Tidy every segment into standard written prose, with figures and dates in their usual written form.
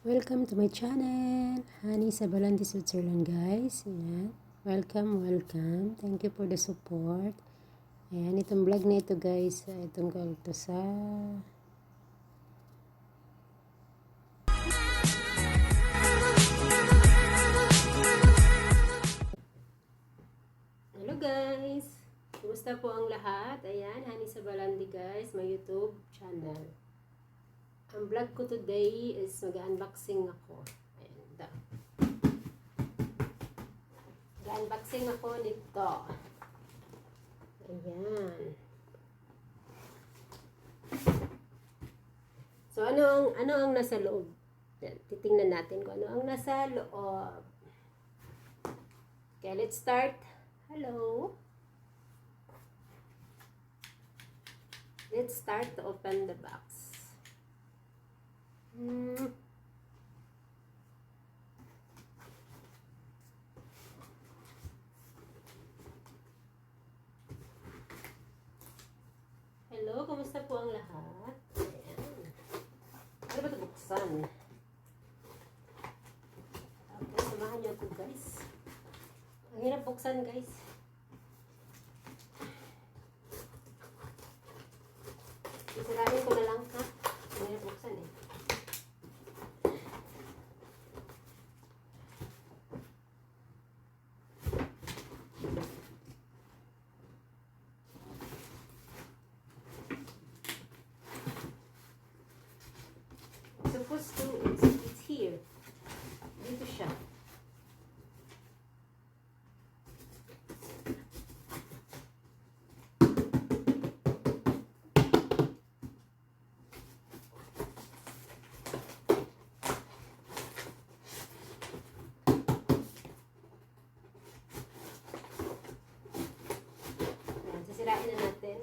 Welcome to my channel, Honey sa Balandi, Switzerland, guys. Ayan. Welcome. Thank you for the support. Ayan, itong vlog na ito, guys, itong to sa hello, guys. Kumusta po ang lahat? Ayan, Honey sa Balandi, guys, my YouTube channel. Ang vlog ko today is mag-unboxing ako. Ayan, ito. Mag-unboxing ako nito. Ayan. So, ano ang nasa loob? Ayan, titingnan natin kung ano ang nasa loob. Okay, let's start. Hello. Let's start to open the box. Hello, kumusta po ang lahat? Ayan. Ano ba ito buksan? Okay, samahan niyo ako, guys. Ang hirap buksan, guys. Isirain ko na lang, ha? Ang hirap buksan, eh. Supposed to, it's here. Dito siya. Ayan, sisirain na natin.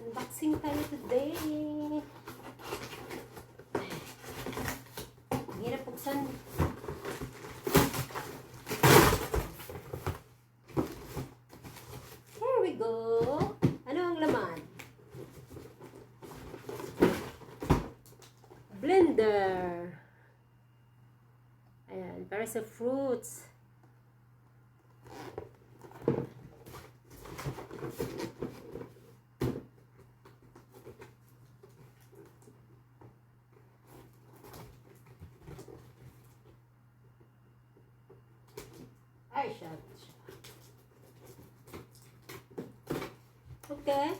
Unboxing tayo today. Ang hirap buksan. Here we go. Ano ang laman? Blender. Ayan, para sa fruits. Ay, siya. Okay.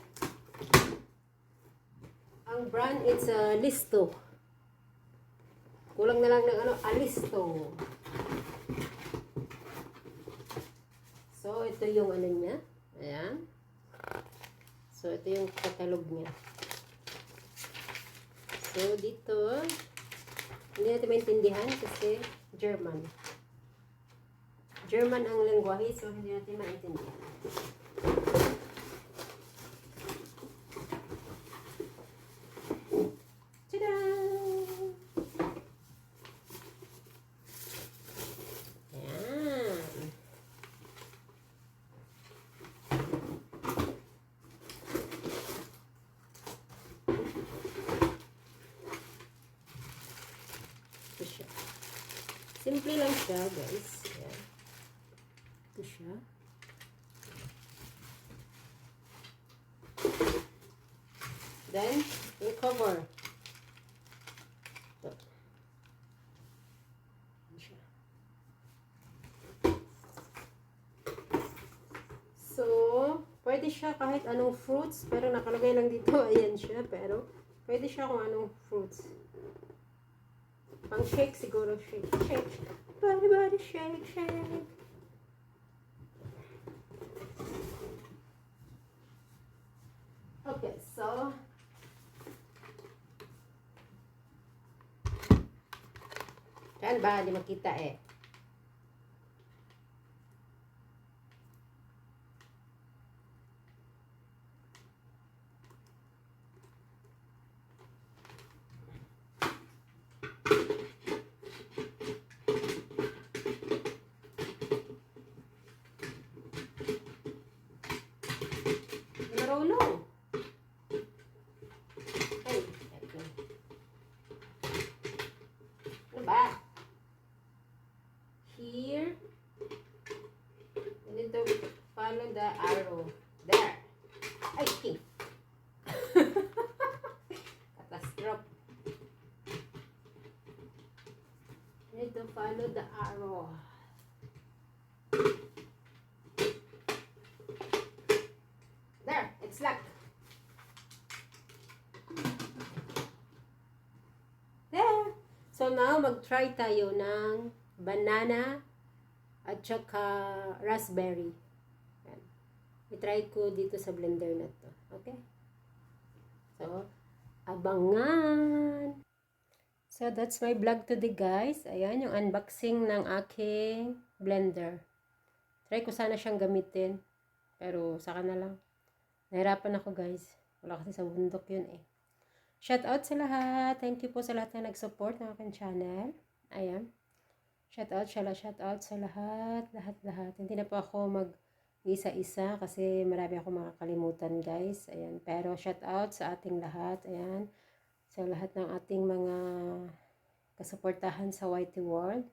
Ang brand, it's Listo. Kulang na lang ng Alisto. So, ito yung niya. Ayan. So, ito yung katalog niya. So, dito, hindi natin maintindihan kasi German. German ang lengguwahe, so hindi natin maintindihan. Tada! Ayan. Ito siya. Simple lang siya, guys. Ayan. Ito siya. Then, yung cover. Ito. Ayan siya. So, pwede siya kahit anong fruits, pero nakalagay lang dito, ayan siya, pero pwede siya kung anong fruits. Pang shake siguro, shake. Body, shake. Okay, so yan ba? Hindi makita eh. Marunong. Ay. the arrow. There. Ay, king. Catastrophe. Need to follow the arrow. There, it's locked. There. So now, mag-try tayo ng banana at saka raspberry. Yan. I-try ko dito sa blender na to. Okay? So, abangan! So, that's my vlog today, guys. Ayan, yung unboxing ng aking blender. Try ko sana siyang gamitin. Pero, saka na lang. Nahirapan ako, guys. Wala kasi sa bundok yun eh. Shout out sa lahat. Thank you po sa lahat na nag-support ng aking channel. Ayan. Shout out sa lahat. Lahat. Hindi na po ako mag-isa-isa kasi marami ako makakalimutan, guys. Ayan. Pero shout out sa ating lahat. Ayan. Sa lahat ng ating mga kasuportahan sa YT World.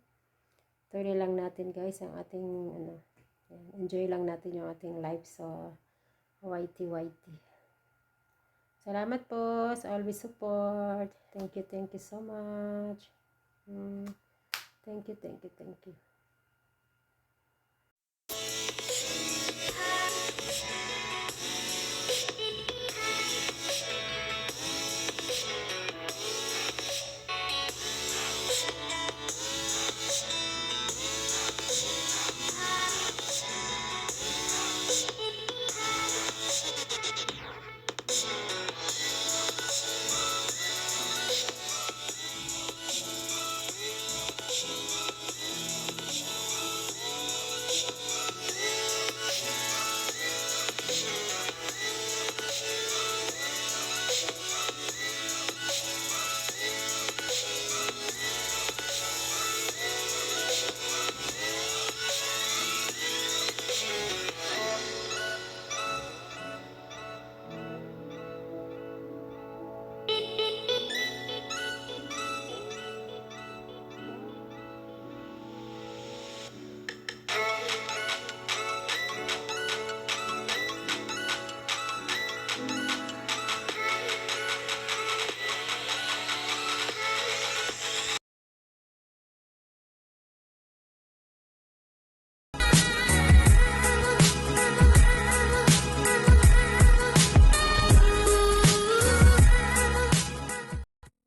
Tuloy lang natin, guys, ang ating enjoy lang natin yung ating life sa YT. Salamat po sa always support. Thank you so much. Thank you.